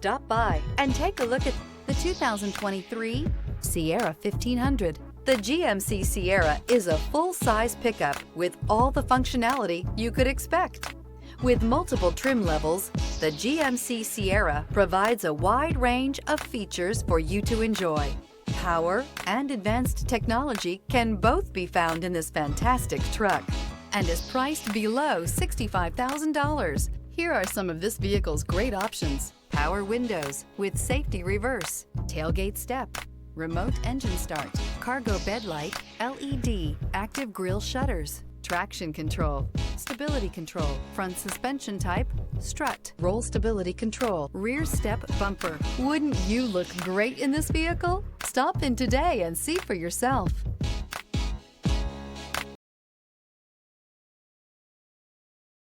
Stop by and take a look at the 2023 Sierra 1500. The GMC Sierra is a full-size pickup with all the functionality you could expect. With multiple trim levels, the GMC Sierra provides a wide range of features for you to enjoy. Power and advanced technology can both be found in this fantastic truck and is priced below $65,000. Here are some of this vehicle's great options: power windows with safety reverse, tailgate step, remote engine start, cargo bed light, LED, active grille shutters, traction control, stability control, front suspension type, strut, roll stability control, rear step bumper. Wouldn't you look great in this vehicle? Stop in today and see for yourself.